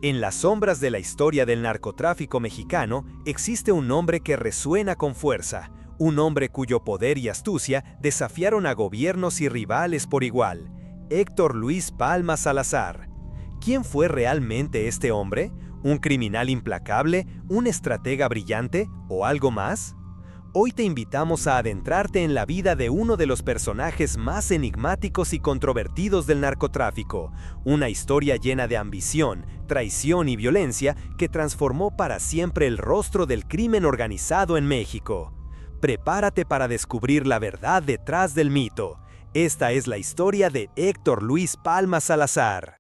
En las sombras de la historia del narcotráfico mexicano existe un nombre que resuena con fuerza, un hombre cuyo poder y astucia desafiaron a gobiernos y rivales por igual, Héctor Luis Palma Salazar. ¿Quién fue realmente este hombre? ¿Un criminal implacable? ¿Un estratega brillante? ¿O algo más? Hoy te invitamos a adentrarte en la vida de uno de los personajes más enigmáticos y controvertidos del narcotráfico, una historia llena de ambición, traición y violencia que transformó para siempre el rostro del crimen organizado en México. Prepárate para descubrir la verdad detrás del mito. Esta es la historia de Héctor Luis Palma Salazar.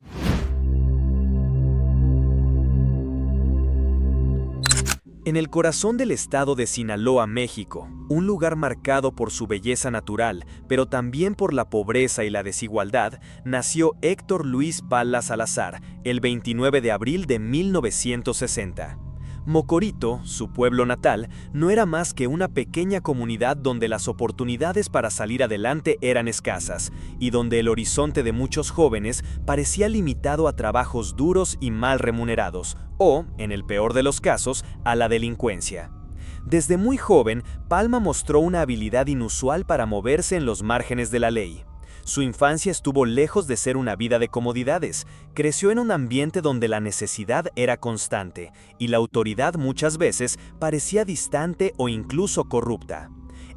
En el corazón del estado de Sinaloa, México, un lugar marcado por su belleza natural, pero también por la pobreza y la desigualdad, nació Héctor Luis Palma Salazar el 29 de abril de 1960. Mocorito, su pueblo natal, no era más que una pequeña comunidad donde las oportunidades para salir adelante eran escasas y donde el horizonte de muchos jóvenes parecía limitado a trabajos duros y mal remunerados, o, en el peor de los casos, a la delincuencia. Desde muy joven, Palma mostró una habilidad inusual para moverse en los márgenes de la ley. Su infancia estuvo lejos de ser una vida de comodidades. Creció en un ambiente donde la necesidad era constante y la autoridad muchas veces parecía distante o incluso corrupta.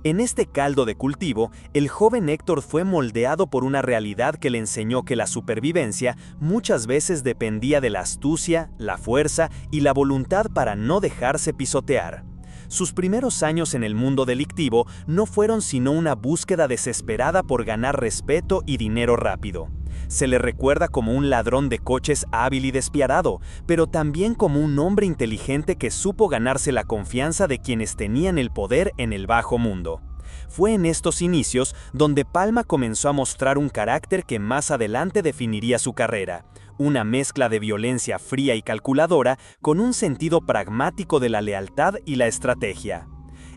En este caldo de cultivo, el joven Héctor fue moldeado por una realidad que le enseñó que la supervivencia muchas veces dependía de la astucia, la fuerza y la voluntad para no dejarse pisotear. Sus primeros años en el mundo delictivo no fueron sino una búsqueda desesperada por ganar respeto y dinero rápido. Se le recuerda como un ladrón de coches hábil y despiadado, pero también como un hombre inteligente que supo ganarse la confianza de quienes tenían el poder en el bajo mundo. Fue en estos inicios donde Palma comenzó a mostrar un carácter que más adelante definiría su carrera, una mezcla de violencia fría y calculadora con un sentido pragmático de la lealtad y la estrategia.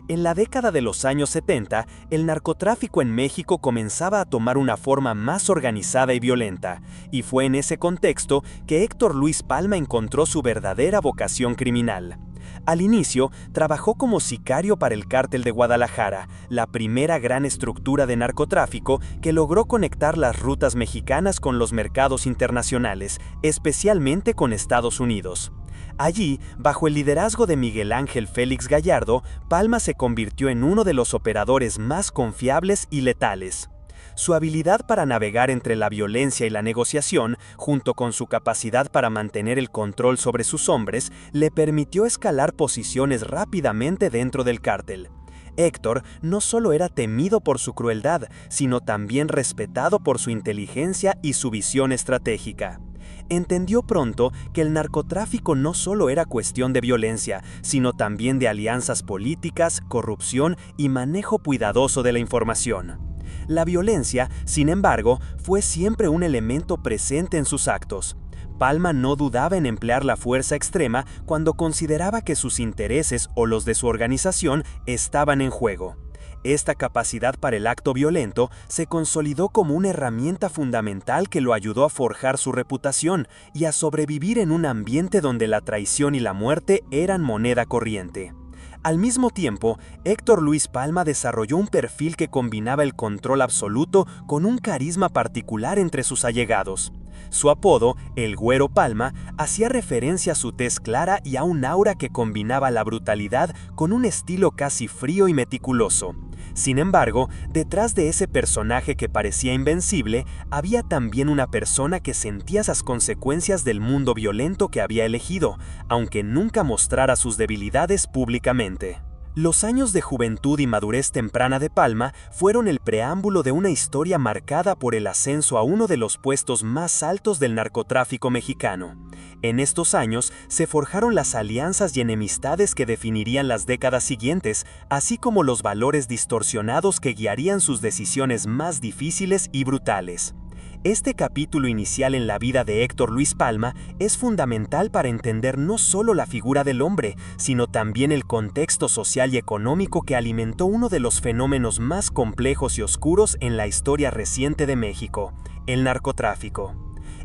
En la década de los años 70, el narcotráfico en México comenzaba a tomar una forma más organizada y violenta, y fue en ese contexto que Héctor Luis Palma encontró su verdadera vocación criminal. Al inicio, trabajó como sicario para el Cártel de Guadalajara, la primera gran estructura de narcotráfico que logró conectar las rutas mexicanas con los mercados internacionales, especialmente con Estados Unidos. Allí, bajo el liderazgo de Miguel Ángel Félix Gallardo, Palma se convirtió en uno de los operadores más confiables y letales. Su habilidad para navegar entre la violencia y la negociación, junto con su capacidad para mantener el control sobre sus hombres, le permitió escalar posiciones rápidamente dentro del cártel. Héctor no solo era temido por su crueldad, sino también respetado por su inteligencia y su visión estratégica. Entendió pronto que el narcotráfico no solo era cuestión de violencia, sino también de alianzas políticas, corrupción y manejo cuidadoso de la información. La violencia, sin embargo, fue siempre un elemento presente en sus actos. Palma no dudaba en emplear la fuerza extrema cuando consideraba que sus intereses o los de su organización estaban en juego. Esta capacidad para el acto violento se consolidó como una herramienta fundamental que lo ayudó a forjar su reputación y a sobrevivir en un ambiente donde la traición y la muerte eran moneda corriente. Al mismo tiempo, Héctor Luis Palma desarrolló un perfil que combinaba el control absoluto con un carisma particular entre sus allegados. Su apodo, el Güero Palma, hacía referencia a su tez clara y a un aura que combinaba la brutalidad con un estilo casi frío y meticuloso. Sin embargo, detrás de ese personaje que parecía invencible, había también una persona que sentía las consecuencias del mundo violento que había elegido, aunque nunca mostrara sus debilidades públicamente. Los años de juventud y madurez temprana de Palma fueron el preámbulo de una historia marcada por el ascenso a uno de los puestos más altos del narcotráfico mexicano. En estos años se forjaron las alianzas y enemistades que definirían las décadas siguientes, así como los valores distorsionados que guiarían sus decisiones más difíciles y brutales. Este capítulo inicial en la vida de Héctor Luis Palma es fundamental para entender no solo la figura del hombre, sino también el contexto social y económico que alimentó uno de los fenómenos más complejos y oscuros en la historia reciente de México, el narcotráfico.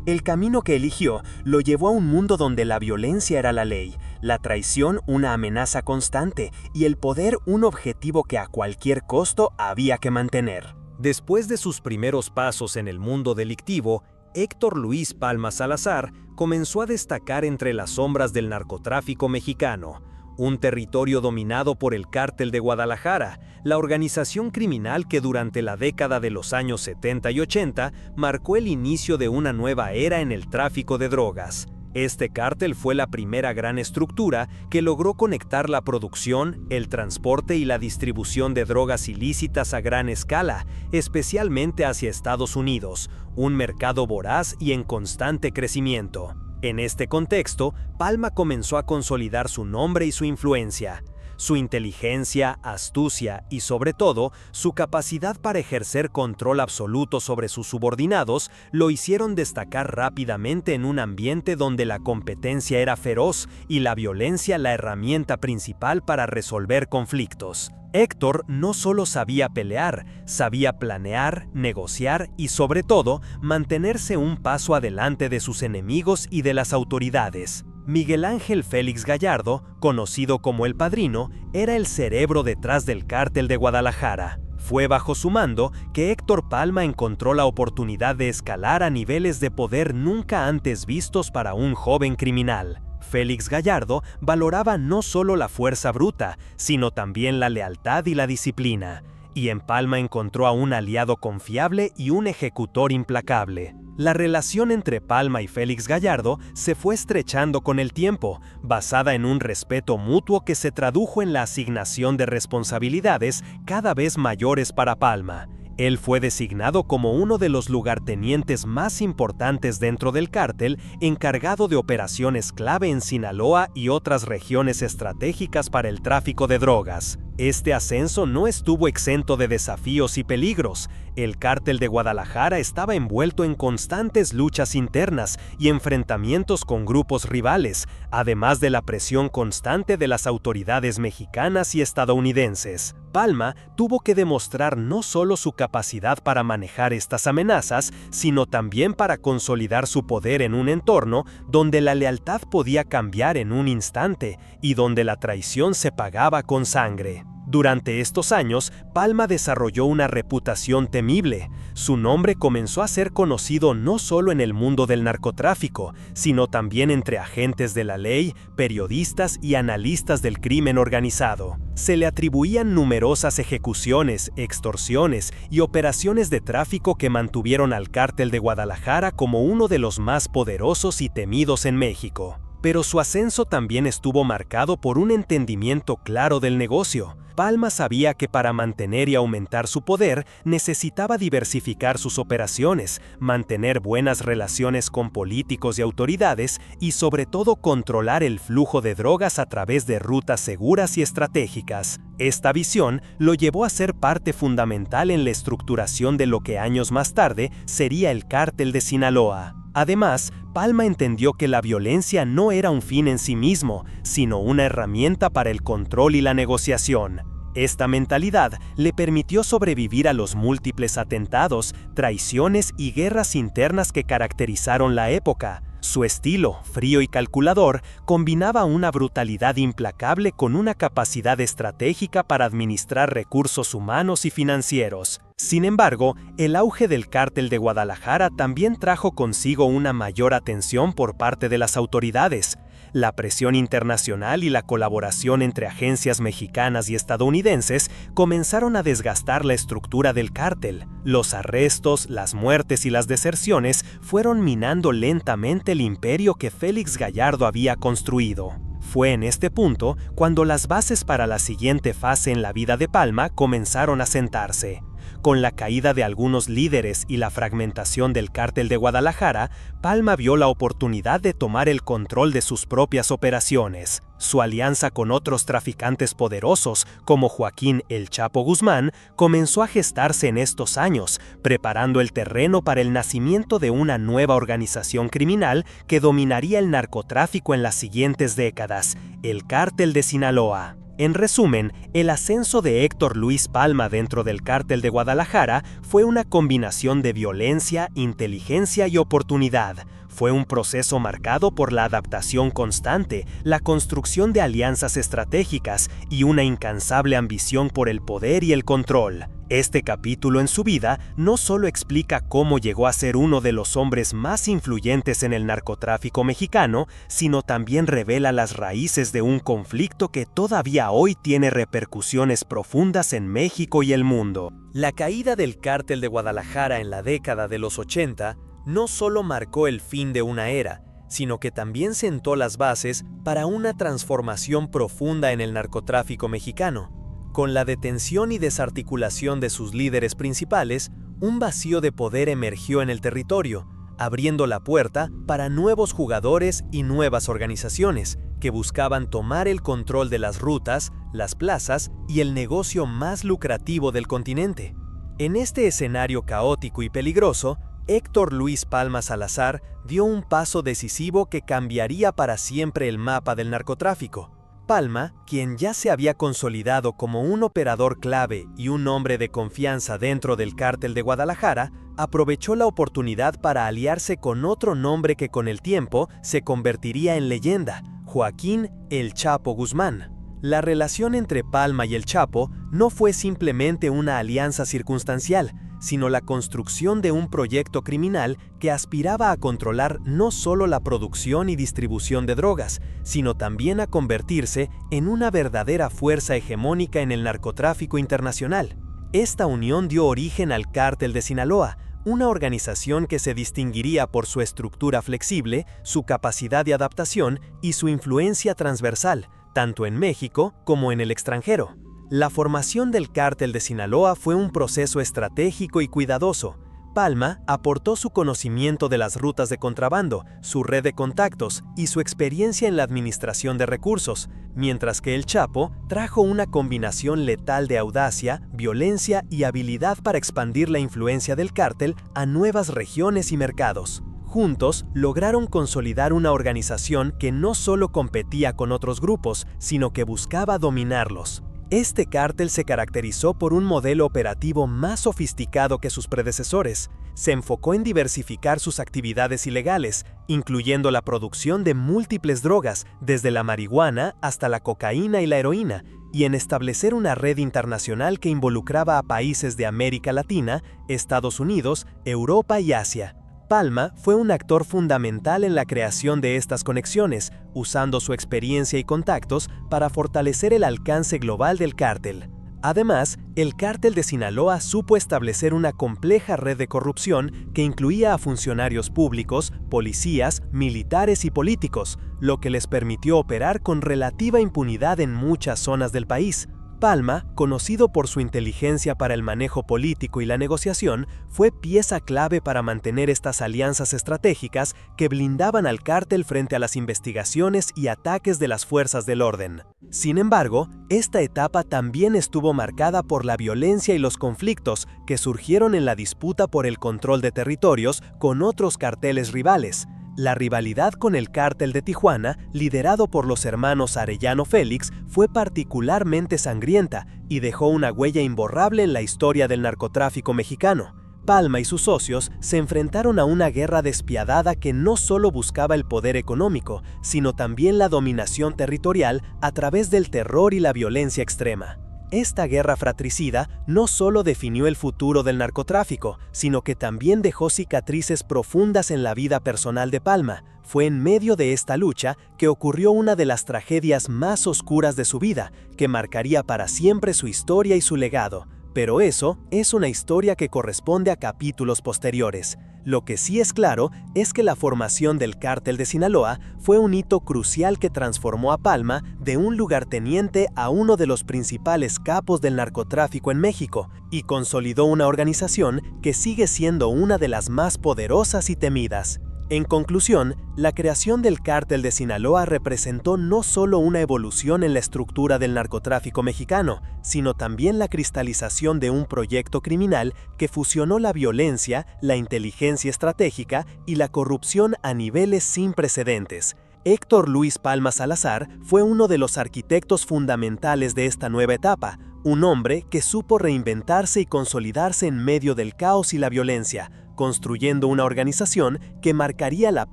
El camino que eligió lo llevó a un mundo donde la violencia era la ley, la traición una amenaza constante y el poder un objetivo que a cualquier costo había que mantener. Después de sus primeros pasos en el mundo delictivo, Héctor Luis Palma Salazar comenzó a destacar entre las sombras del narcotráfico mexicano, un territorio dominado por el Cártel de Guadalajara, la organización criminal que durante la década de los años 70 y 80 marcó el inicio de una nueva era en el tráfico de drogas. Este cártel fue la primera gran estructura que logró conectar la producción, el transporte y la distribución de drogas ilícitas a gran escala, especialmente hacia Estados Unidos, un mercado voraz y en constante crecimiento. En este contexto, Palma comenzó a consolidar su nombre y su influencia. Su inteligencia, astucia y, sobre todo, su capacidad para ejercer control absoluto sobre sus subordinados lo hicieron destacar rápidamente en un ambiente donde la competencia era feroz y la violencia la herramienta principal para resolver conflictos. Héctor no solo sabía pelear, sabía planear, negociar y, sobre todo, mantenerse un paso adelante de sus enemigos y de las autoridades. Miguel Ángel Félix Gallardo, conocido como El Padrino, era el cerebro detrás del Cártel de Guadalajara. Fue bajo su mando que Héctor Palma encontró la oportunidad de escalar a niveles de poder nunca antes vistos para un joven criminal. Félix Gallardo valoraba no solo la fuerza bruta, sino también la lealtad y la disciplina. Y en Palma encontró a un aliado confiable y un ejecutor implacable. La relación entre Palma y Félix Gallardo se fue estrechando con el tiempo, basada en un respeto mutuo que se tradujo en la asignación de responsabilidades cada vez mayores para Palma. Él fue designado como uno de los lugartenientes más importantes dentro del cártel, encargado de operaciones clave en Sinaloa y otras regiones estratégicas para el tráfico de drogas. Este ascenso no estuvo exento de desafíos y peligros. El Cártel de Guadalajara estaba envuelto en constantes luchas internas y enfrentamientos con grupos rivales, además de la presión constante de las autoridades mexicanas y estadounidenses. Palma tuvo que demostrar no solo su capacidad para manejar estas amenazas, sino también para consolidar su poder en un entorno donde la lealtad podía cambiar en un instante y donde la traición se pagaba con sangre. Durante estos años, Palma desarrolló una reputación temible. Su nombre comenzó a ser conocido no solo en el mundo del narcotráfico, sino también entre agentes de la ley, periodistas y analistas del crimen organizado. Se le atribuían numerosas ejecuciones, extorsiones y operaciones de tráfico que mantuvieron al Cártel de Guadalajara como uno de los más poderosos y temidos en México. Pero su ascenso también estuvo marcado por un entendimiento claro del negocio. Palma sabía que para mantener y aumentar su poder necesitaba diversificar sus operaciones, mantener buenas relaciones con políticos y autoridades y sobre todo controlar el flujo de drogas a través de rutas seguras y estratégicas. Esta visión lo llevó a ser parte fundamental en la estructuración de lo que años más tarde sería el Cártel de Sinaloa. Además, Palma entendió que la violencia no era un fin en sí mismo, sino una herramienta para el control y la negociación. Esta mentalidad le permitió sobrevivir a los múltiples atentados, traiciones y guerras internas que caracterizaron la época. Su estilo, frío y calculador, combinaba una brutalidad implacable con una capacidad estratégica para administrar recursos humanos y financieros. Sin embargo, el auge del Cártel de Guadalajara también trajo consigo una mayor atención por parte de las autoridades. La presión internacional y la colaboración entre agencias mexicanas y estadounidenses comenzaron a desgastar la estructura del cártel. Los arrestos, las muertes y las deserciones fueron minando lentamente el imperio que Félix Gallardo había construido. Fue en este punto cuando las bases para la siguiente fase en la vida de Palma comenzaron a sentarse. Con la caída de algunos líderes y la fragmentación del Cártel de Guadalajara, Palma vio la oportunidad de tomar el control de sus propias operaciones. Su alianza con otros traficantes poderosos, como Joaquín El Chapo Guzmán, comenzó a gestarse en estos años, preparando el terreno para el nacimiento de una nueva organización criminal que dominaría el narcotráfico en las siguientes décadas, el Cártel de Sinaloa. En resumen, el ascenso de Héctor Luis Palma dentro del Cártel de Guadalajara fue una combinación de violencia, inteligencia y oportunidad. Fue un proceso marcado por la adaptación constante, la construcción de alianzas estratégicas y una incansable ambición por el poder y el control. Este capítulo en su vida no solo explica cómo llegó a ser uno de los hombres más influyentes en el narcotráfico mexicano, sino también revela las raíces de un conflicto que todavía hoy tiene repercusiones profundas en México y el mundo. La caída del Cártel de Guadalajara en la década de los 80 no solo marcó el fin de una era, sino que también sentó las bases para una transformación profunda en el narcotráfico mexicano. Con la detención y desarticulación de sus líderes principales, un vacío de poder emergió en el territorio, abriendo la puerta para nuevos jugadores y nuevas organizaciones que buscaban tomar el control de las rutas, las plazas y el negocio más lucrativo del continente. En este escenario caótico y peligroso, Héctor Luis Palma Salazar dio un paso decisivo que cambiaría para siempre el mapa del narcotráfico. Palma, quien ya se había consolidado como un operador clave y un hombre de confianza dentro del Cártel de Guadalajara, aprovechó la oportunidad para aliarse con otro nombre que con el tiempo se convertiría en leyenda, Joaquín El Chapo Guzmán. La relación entre Palma y El Chapo no fue simplemente una alianza circunstancial, sino la construcción de un proyecto criminal que aspiraba a controlar no solo la producción y distribución de drogas, sino también a convertirse en una verdadera fuerza hegemónica en el narcotráfico internacional. Esta unión dio origen al Cártel de Sinaloa, una organización que se distinguiría por su estructura flexible, su capacidad de adaptación y su influencia transversal, tanto en México como en el extranjero. La formación del Cártel de Sinaloa fue un proceso estratégico y cuidadoso. Palma aportó su conocimiento de las rutas de contrabando, su red de contactos y su experiencia en la administración de recursos, mientras que El Chapo trajo una combinación letal de audacia, violencia y habilidad para expandir la influencia del cártel a nuevas regiones y mercados. Juntos, lograron consolidar una organización que no solo competía con otros grupos, sino que buscaba dominarlos. Este cártel se caracterizó por un modelo operativo más sofisticado que sus predecesores. Se enfocó en diversificar sus actividades ilegales, incluyendo la producción de múltiples drogas, desde la marihuana hasta la cocaína y la heroína, y en establecer una red internacional que involucraba a países de América Latina, Estados Unidos, Europa y Asia. Palma fue un actor fundamental en la creación de estas conexiones, usando su experiencia y contactos para fortalecer el alcance global del cártel. Además, el Cártel de Sinaloa supo establecer una compleja red de corrupción que incluía a funcionarios públicos, policías, militares y políticos, lo que les permitió operar con relativa impunidad en muchas zonas del país. Palma, conocido por su inteligencia para el manejo político y la negociación, fue pieza clave para mantener estas alianzas estratégicas que blindaban al cártel frente a las investigaciones y ataques de las fuerzas del orden. Sin embargo, esta etapa también estuvo marcada por la violencia y los conflictos que surgieron en la disputa por el control de territorios con otros carteles rivales. La rivalidad con el Cártel de Tijuana, liderado por los hermanos Arellano Félix, fue particularmente sangrienta y dejó una huella imborrable en la historia del narcotráfico mexicano. Palma y sus socios se enfrentaron a una guerra despiadada que no solo buscaba el poder económico, sino también la dominación territorial a través del terror y la violencia extrema. Esta guerra fratricida no solo definió el futuro del narcotráfico, sino que también dejó cicatrices profundas en la vida personal de Palma. Fue en medio de esta lucha que ocurrió una de las tragedias más oscuras de su vida, que marcaría para siempre su historia y su legado. Pero eso es una historia que corresponde a capítulos posteriores. Lo que sí es claro es que la formación del Cártel de Sinaloa fue un hito crucial que transformó a Palma de un lugarteniente a uno de los principales capos del narcotráfico en México y consolidó una organización que sigue siendo una de las más poderosas y temidas. En conclusión, la creación del Cártel de Sinaloa representó no solo una evolución en la estructura del narcotráfico mexicano, sino también la cristalización de un proyecto criminal que fusionó la violencia, la inteligencia estratégica y la corrupción a niveles sin precedentes. Héctor Luis Palma Salazar fue uno de los arquitectos fundamentales de esta nueva etapa, un hombre que supo reinventarse y consolidarse en medio del caos y la violencia, construyendo una organización que marcaría la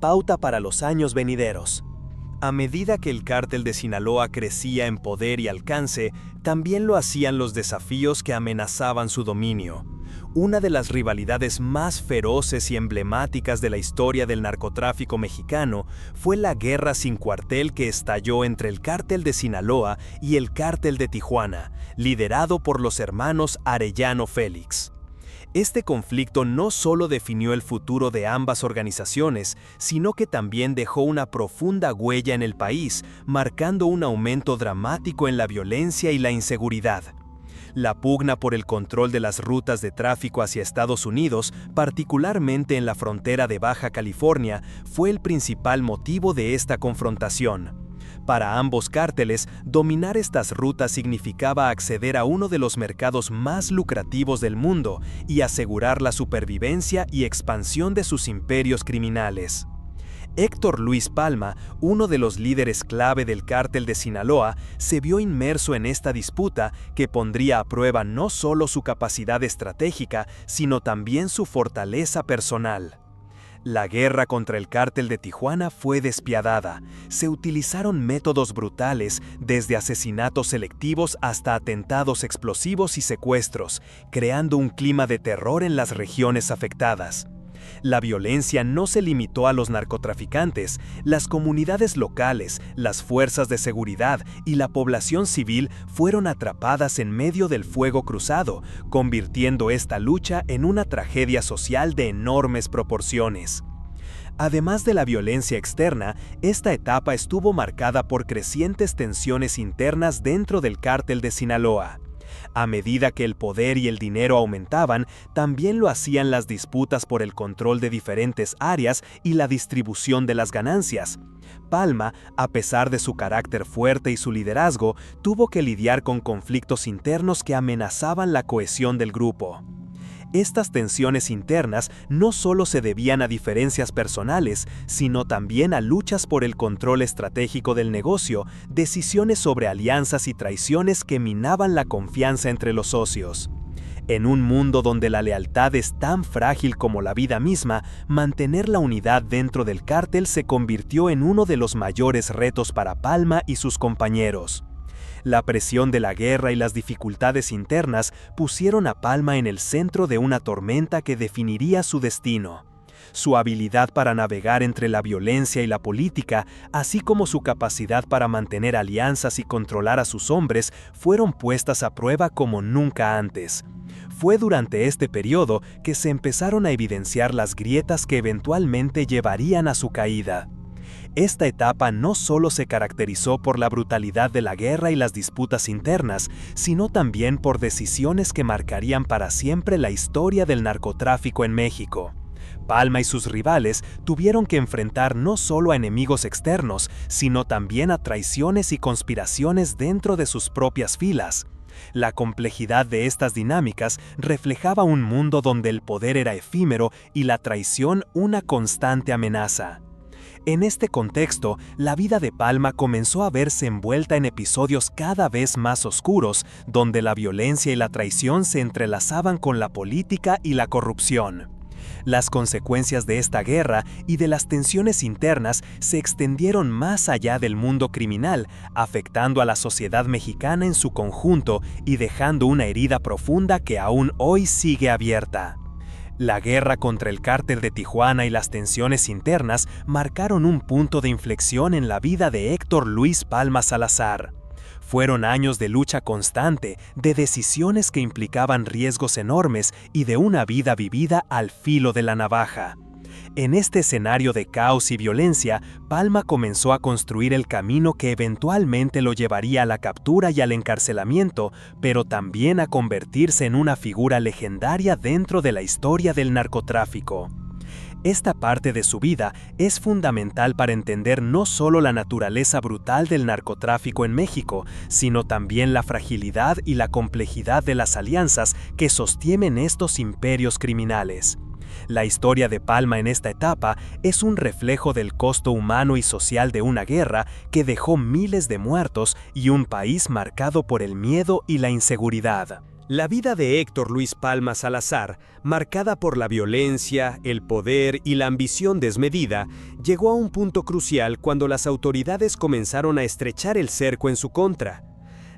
pauta para los años venideros. A medida que el cártel de Sinaloa crecía en poder y alcance, también lo hacían los desafíos que amenazaban su dominio. Una de las rivalidades más feroces y emblemáticas de la historia del narcotráfico mexicano fue la guerra sin cuartel que estalló entre el cártel de Sinaloa y el cártel de Tijuana, liderado por los hermanos Arellano Félix. Este conflicto no solo definió el futuro de ambas organizaciones, sino que también dejó una profunda huella en el país, marcando un aumento dramático en la violencia y la inseguridad. La pugna por el control de las rutas de tráfico hacia Estados Unidos, particularmente en la frontera de Baja California, fue el principal motivo de esta confrontación. Para ambos cárteles, dominar estas rutas significaba acceder a uno de los mercados más lucrativos del mundo y asegurar la supervivencia y expansión de sus imperios criminales. Héctor Luis Palma, uno de los líderes clave del cártel de Sinaloa, se vio inmerso en esta disputa que pondría a prueba no solo su capacidad estratégica, sino también su fortaleza personal. La guerra contra el cártel de Tijuana fue despiadada. Se utilizaron métodos brutales, desde asesinatos selectivos hasta atentados explosivos y secuestros, creando un clima de terror en las regiones afectadas. La violencia no se limitó a los narcotraficantes, las comunidades locales, las fuerzas de seguridad y la población civil fueron atrapadas en medio del fuego cruzado, convirtiendo esta lucha en una tragedia social de enormes proporciones. Además de la violencia externa, esta etapa estuvo marcada por crecientes tensiones internas dentro del cártel de Sinaloa. A medida que el poder y el dinero aumentaban, también lo hacían las disputas por el control de diferentes áreas y la distribución de las ganancias. Palma, a pesar de su carácter fuerte y su liderazgo, tuvo que lidiar con conflictos internos que amenazaban la cohesión del grupo. Estas tensiones internas no solo se debían a diferencias personales, sino también a luchas por el control estratégico del negocio, decisiones sobre alianzas y traiciones que minaban la confianza entre los socios. En un mundo donde la lealtad es tan frágil como la vida misma, mantener la unidad dentro del cártel se convirtió en uno de los mayores retos para Palma y sus compañeros. La presión de la guerra y las dificultades internas pusieron a Palma en el centro de una tormenta que definiría su destino. Su habilidad para navegar entre la violencia y la política, así como su capacidad para mantener alianzas y controlar a sus hombres, fueron puestas a prueba como nunca antes. Fue durante este periodo que se empezaron a evidenciar las grietas que eventualmente llevarían a su caída. Esta etapa no solo se caracterizó por la brutalidad de la guerra y las disputas internas, sino también por decisiones que marcarían para siempre la historia del narcotráfico en México. Palma y sus rivales tuvieron que enfrentar no solo a enemigos externos, sino también a traiciones y conspiraciones dentro de sus propias filas. La complejidad de estas dinámicas reflejaba un mundo donde el poder era efímero y la traición una constante amenaza. En este contexto, la vida de Palma comenzó a verse envuelta en episodios cada vez más oscuros, donde la violencia y la traición se entrelazaban con la política y la corrupción. Las consecuencias de esta guerra y de las tensiones internas se extendieron más allá del mundo criminal, afectando a la sociedad mexicana en su conjunto y dejando una herida profunda que aún hoy sigue abierta. La guerra contra el cártel de Tijuana y las tensiones internas marcaron un punto de inflexión en la vida de Héctor Luis Palma Salazar. Fueron años de lucha constante, de decisiones que implicaban riesgos enormes y de una vida vivida al filo de la navaja. En este escenario de caos y violencia, Palma comenzó a construir el camino que eventualmente lo llevaría a la captura y al encarcelamiento, pero también a convertirse en una figura legendaria dentro de la historia del narcotráfico. Esta parte de su vida es fundamental para entender no solo la naturaleza brutal del narcotráfico en México, sino también la fragilidad y la complejidad de las alianzas que sostienen estos imperios criminales. La historia de Palma en esta etapa es un reflejo del costo humano y social de una guerra que dejó miles de muertos y un país marcado por el miedo y la inseguridad. La vida de Héctor Luis Palma Salazar, marcada por la violencia, el poder y la ambición desmedida, llegó a un punto crucial cuando las autoridades comenzaron a estrechar el cerco en su contra.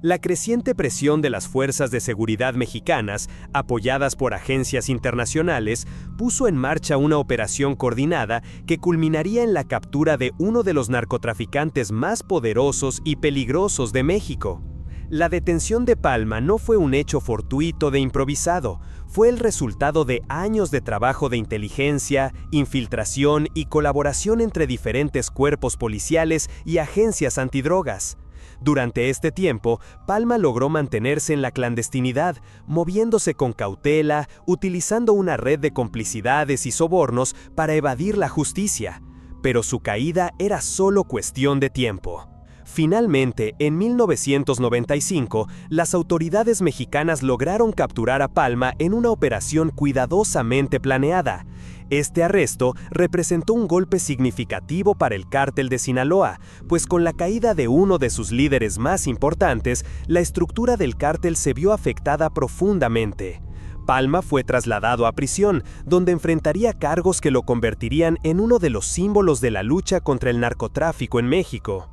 La creciente presión de las fuerzas de seguridad mexicanas, apoyadas por agencias internacionales, puso en marcha una operación coordinada que culminaría en la captura de uno de los narcotraficantes más poderosos y peligrosos de México. La detención de Palma no fue un hecho fortuito de improvisado, fue el resultado de años de trabajo de inteligencia, infiltración y colaboración entre diferentes cuerpos policiales y agencias antidrogas. Durante este tiempo, Palma logró mantenerse en la clandestinidad, moviéndose con cautela, utilizando una red de complicidades y sobornos para evadir la justicia. Pero su caída era solo cuestión de tiempo. Finalmente, en 1995, las autoridades mexicanas lograron capturar a Palma en una operación cuidadosamente planeada. Este arresto representó un golpe significativo para el cártel de Sinaloa, pues con la caída de uno de sus líderes más importantes, la estructura del cártel se vio afectada profundamente. Palma fue trasladado a prisión, donde enfrentaría cargos que lo convertirían en uno de los símbolos de la lucha contra el narcotráfico en México.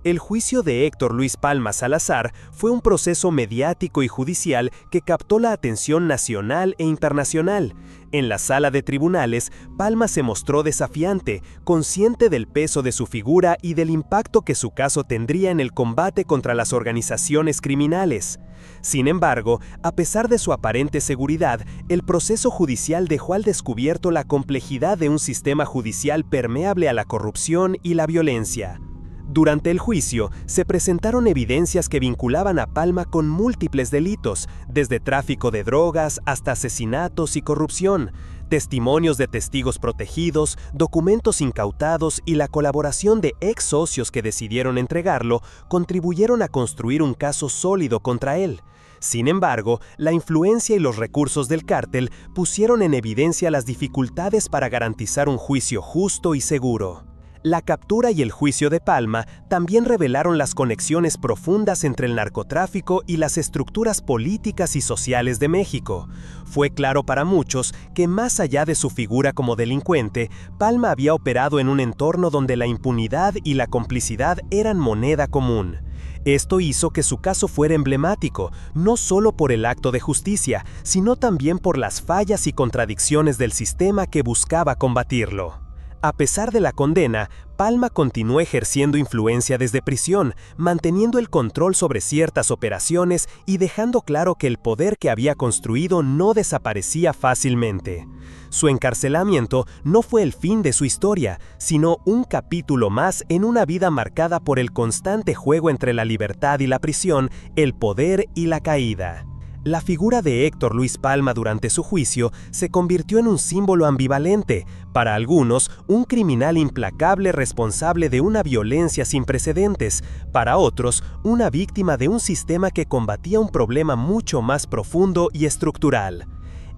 El juicio de Héctor Luis Palma Salazar fue un proceso mediático y judicial que captó la atención nacional e internacional. En la sala de tribunales, Palma se mostró desafiante, consciente del peso de su figura y del impacto que su caso tendría en el combate contra las organizaciones criminales. Sin embargo, a pesar de su aparente seguridad, el proceso judicial dejó al descubierto la complejidad de un sistema judicial permeable a la corrupción y la violencia. Durante el juicio, se presentaron evidencias que vinculaban a Palma con múltiples delitos, desde tráfico de drogas hasta asesinatos y corrupción. Testimonios de testigos protegidos, documentos incautados y la colaboración de ex socios que decidieron entregarlo contribuyeron a construir un caso sólido contra él. Sin embargo, la influencia y los recursos del cártel pusieron en evidencia las dificultades para garantizar un juicio justo y seguro. La captura y el juicio de Palma también revelaron las conexiones profundas entre el narcotráfico y las estructuras políticas y sociales de México. Fue claro para muchos que más allá de su figura como delincuente, Palma había operado en un entorno donde la impunidad y la complicidad eran moneda común. Esto hizo que su caso fuera emblemático, no solo por el acto de justicia, sino también por las fallas y contradicciones del sistema que buscaba combatirlo. A pesar de la condena, Palma continuó ejerciendo influencia desde prisión, manteniendo el control sobre ciertas operaciones y dejando claro que el poder que había construido no desaparecía fácilmente. Su encarcelamiento no fue el fin de su historia, sino un capítulo más en una vida marcada por el constante juego entre la libertad y la prisión, el poder y la caída. La figura de Héctor Luis Palma durante su juicio se convirtió en un símbolo ambivalente, para algunos un criminal implacable responsable de una violencia sin precedentes, para otros una víctima de un sistema que combatía un problema mucho más profundo y estructural.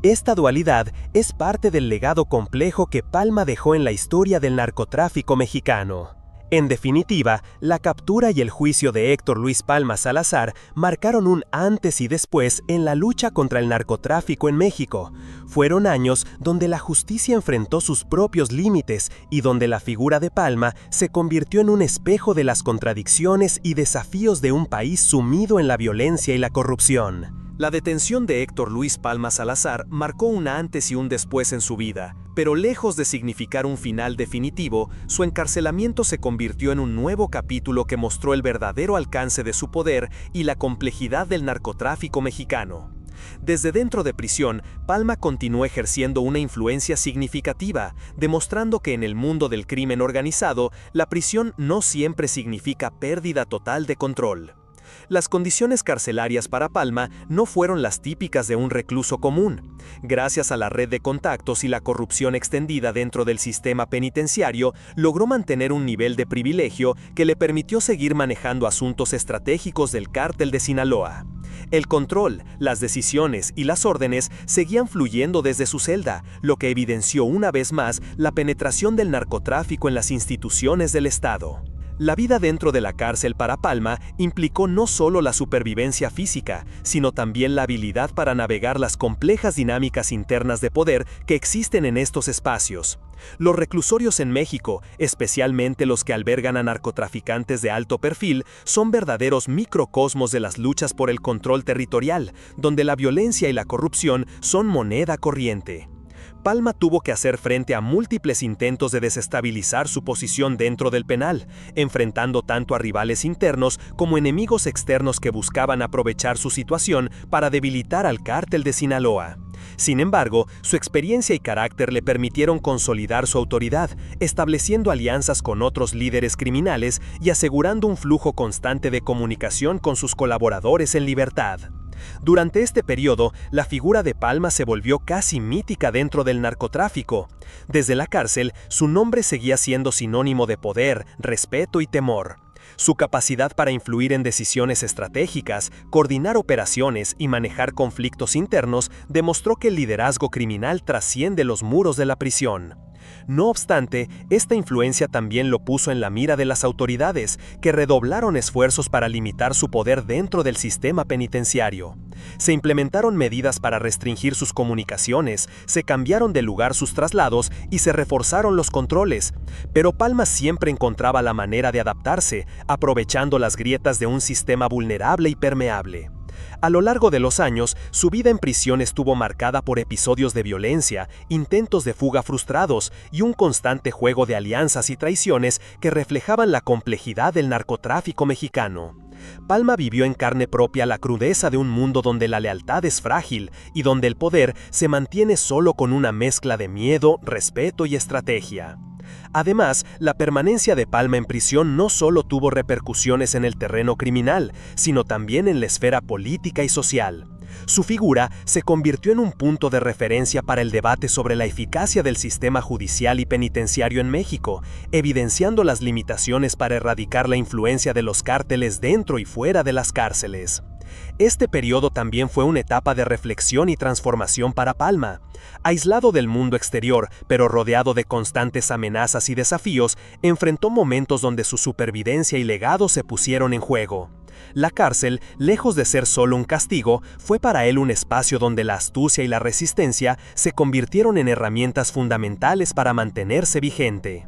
Esta dualidad es parte del legado complejo que Palma dejó en la historia del narcotráfico mexicano. En definitiva, la captura y el juicio de Héctor Luis Palma Salazar marcaron un antes y después en la lucha contra el narcotráfico en México. Fueron años donde la justicia enfrentó sus propios límites y donde la figura de Palma se convirtió en un espejo de las contradicciones y desafíos de un país sumido en la violencia y la corrupción. La detención de Héctor Luis Palma Salazar marcó un antes y un después en su vida, pero lejos de significar un final definitivo, su encarcelamiento se convirtió en un nuevo capítulo que mostró el verdadero alcance de su poder y la complejidad del narcotráfico mexicano. Desde dentro de prisión, Palma continuó ejerciendo una influencia significativa, demostrando que en el mundo del crimen organizado, la prisión no siempre significa pérdida total de control. Las condiciones carcelarias para Palma no fueron las típicas de un recluso común. Gracias a la red de contactos y la corrupción extendida dentro del sistema penitenciario, logró mantener un nivel de privilegio que le permitió seguir manejando asuntos estratégicos del cártel de Sinaloa. El control, las decisiones y las órdenes seguían fluyendo desde su celda, lo que evidenció una vez más la penetración del narcotráfico en las instituciones del Estado. La vida dentro de la cárcel para Palma implicó no solo la supervivencia física, sino también la habilidad para navegar las complejas dinámicas internas de poder que existen en estos espacios. Los reclusorios en México, especialmente los que albergan a narcotraficantes de alto perfil, son verdaderos microcosmos de las luchas por el control territorial, donde la violencia y la corrupción son moneda corriente. Palma tuvo que hacer frente a múltiples intentos de desestabilizar su posición dentro del penal, enfrentando tanto a rivales internos como enemigos externos que buscaban aprovechar su situación para debilitar al cártel de Sinaloa. Sin embargo, su experiencia y carácter le permitieron consolidar su autoridad, estableciendo alianzas con otros líderes criminales y asegurando un flujo constante de comunicación con sus colaboradores en libertad. Durante este periodo, la figura de Palma se volvió casi mítica dentro del narcotráfico. Desde la cárcel, su nombre seguía siendo sinónimo de poder, respeto y temor. Su capacidad para influir en decisiones estratégicas, coordinar operaciones y manejar conflictos internos demostró que el liderazgo criminal trasciende los muros de la prisión. No obstante, esta influencia también lo puso en la mira de las autoridades, que redoblaron esfuerzos para limitar su poder dentro del sistema penitenciario. Se implementaron medidas para restringir sus comunicaciones, se cambiaron de lugar sus traslados y se reforzaron los controles. Pero Palma siempre encontraba la manera de adaptarse, aprovechando las grietas de un sistema vulnerable y permeable. A lo largo de los años, su vida en prisión estuvo marcada por episodios de violencia, intentos de fuga frustrados y un constante juego de alianzas y traiciones que reflejaban la complejidad del narcotráfico mexicano. Palma vivió en carne propia la crudeza de un mundo donde la lealtad es frágil y donde el poder se mantiene solo con una mezcla de miedo, respeto y estrategia. Además, la permanencia de Palma en prisión no solo tuvo repercusiones en el terreno criminal, sino también en la esfera política y social. Su figura se convirtió en un punto de referencia para el debate sobre la eficacia del sistema judicial y penitenciario en México, evidenciando las limitaciones para erradicar la influencia de los cárteles dentro y fuera de las cárceles. Este periodo también fue una etapa de reflexión y transformación para Palma. Aislado del mundo exterior, pero rodeado de constantes amenazas y desafíos, enfrentó momentos donde su supervivencia y legado se pusieron en juego. La cárcel, lejos de ser solo un castigo, fue para él un espacio donde la astucia y la resistencia se convirtieron en herramientas fundamentales para mantenerse vigente.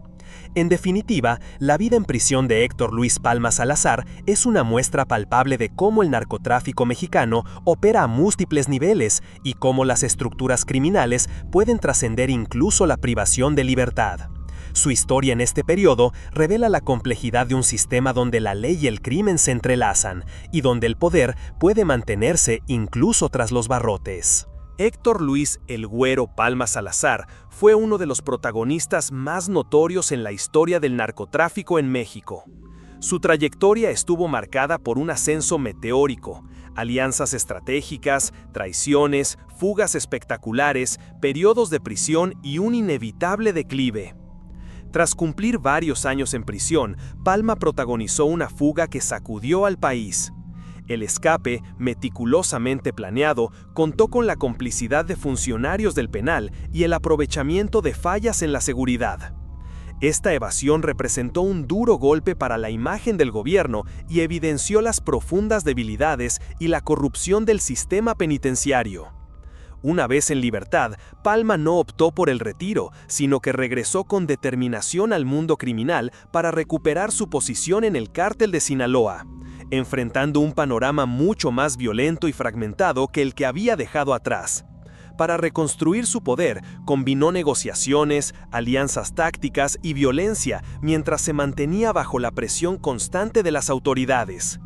En definitiva, la vida en prisión de Héctor Luis Palma Salazar es una muestra palpable de cómo el narcotráfico mexicano opera a múltiples niveles y cómo las estructuras criminales pueden trascender incluso la privación de libertad. Su historia en este periodo revela la complejidad de un sistema donde la ley y el crimen se entrelazan y donde el poder puede mantenerse incluso tras los barrotes. Héctor Luis "El Güero" Palma Salazar fue uno de los protagonistas más notorios en la historia del narcotráfico en México. Su trayectoria estuvo marcada por un ascenso meteórico, alianzas estratégicas, traiciones, fugas espectaculares, periodos de prisión y un inevitable declive. Tras cumplir varios años en prisión, Palma protagonizó una fuga que sacudió al país. El escape, meticulosamente planeado, contó con la complicidad de funcionarios del penal y el aprovechamiento de fallas en la seguridad. Esta evasión representó un duro golpe para la imagen del gobierno y evidenció las profundas debilidades y la corrupción del sistema penitenciario. Una vez en libertad, Palma no optó por el retiro, sino que regresó con determinación al mundo criminal para recuperar su posición en el cártel de Sinaloa, enfrentando un panorama mucho más violento y fragmentado que el que había dejado atrás. Para reconstruir su poder, combinó negociaciones, alianzas tácticas y violencia mientras se mantenía bajo la presión constante de las autoridades.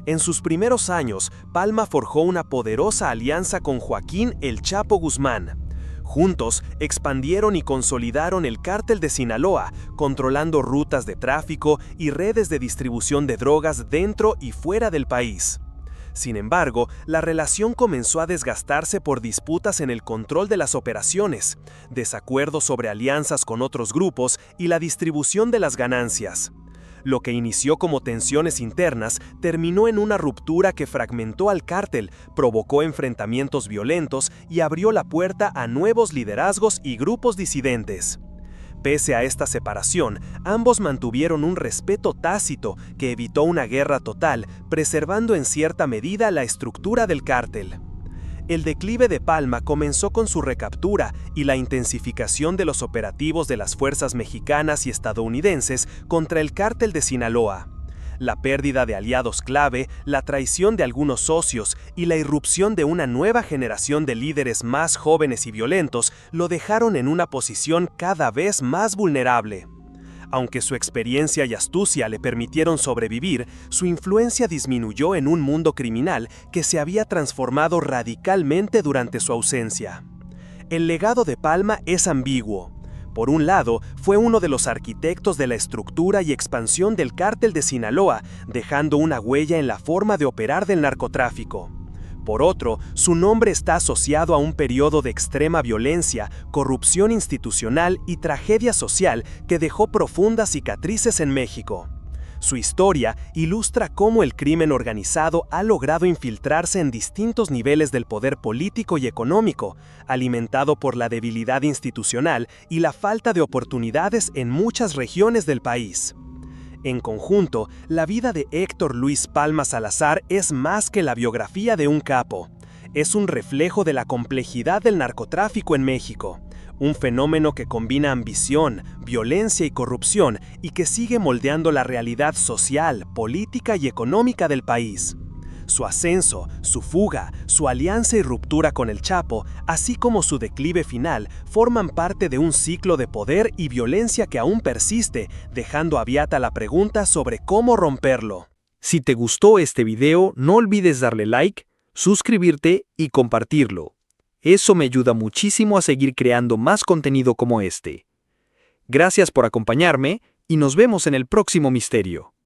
En sus primeros años, Palma forjó una poderosa alianza con Joaquín "El Chapo" Guzmán. Juntos, expandieron y consolidaron el cártel de Sinaloa, controlando rutas de tráfico y redes de distribución de drogas dentro y fuera del país. Sin embargo, la relación comenzó a desgastarse por disputas en el control de las operaciones, desacuerdos sobre alianzas con otros grupos y la distribución de las ganancias. Lo que inició como tensiones internas terminó en una ruptura que fragmentó al cártel, provocó enfrentamientos violentos y abrió la puerta a nuevos liderazgos y grupos disidentes. Pese a esta separación, ambos mantuvieron un respeto tácito que evitó una guerra total, preservando en cierta medida la estructura del cártel. El declive de Palma comenzó con su recaptura y la intensificación de los operativos de las fuerzas mexicanas y estadounidenses contra el cártel de Sinaloa. La pérdida de aliados clave, la traición de algunos socios y la irrupción de una nueva generación de líderes más jóvenes y violentos lo dejaron en una posición cada vez más vulnerable. Aunque su experiencia y astucia le permitieron sobrevivir, su influencia disminuyó en un mundo criminal que se había transformado radicalmente durante su ausencia. El legado de Palma es ambiguo. Por un lado, fue uno de los arquitectos de la estructura y expansión del cártel de Sinaloa, dejando una huella en la forma de operar del narcotráfico. Por otro, su nombre está asociado a un periodo de extrema violencia, corrupción institucional y tragedia social que dejó profundas cicatrices en México. Su historia ilustra cómo el crimen organizado ha logrado infiltrarse en distintos niveles del poder político y económico, alimentado por la debilidad institucional y la falta de oportunidades en muchas regiones del país. En conjunto, la vida de Héctor Luis Palma Salazar es más que la biografía de un capo. Es un reflejo de la complejidad del narcotráfico en México, un fenómeno que combina ambición, violencia y corrupción y que sigue moldeando la realidad social, política y económica del país. Su ascenso, su fuga, su alianza y ruptura con el Chapo, así como su declive final, forman parte de un ciclo de poder y violencia que aún persiste, dejando abierta la pregunta sobre cómo romperlo. Si te gustó este video, no olvides darle like, suscribirte y compartirlo. Eso me ayuda muchísimo a seguir creando más contenido como este. Gracias por acompañarme y nos vemos en el próximo misterio.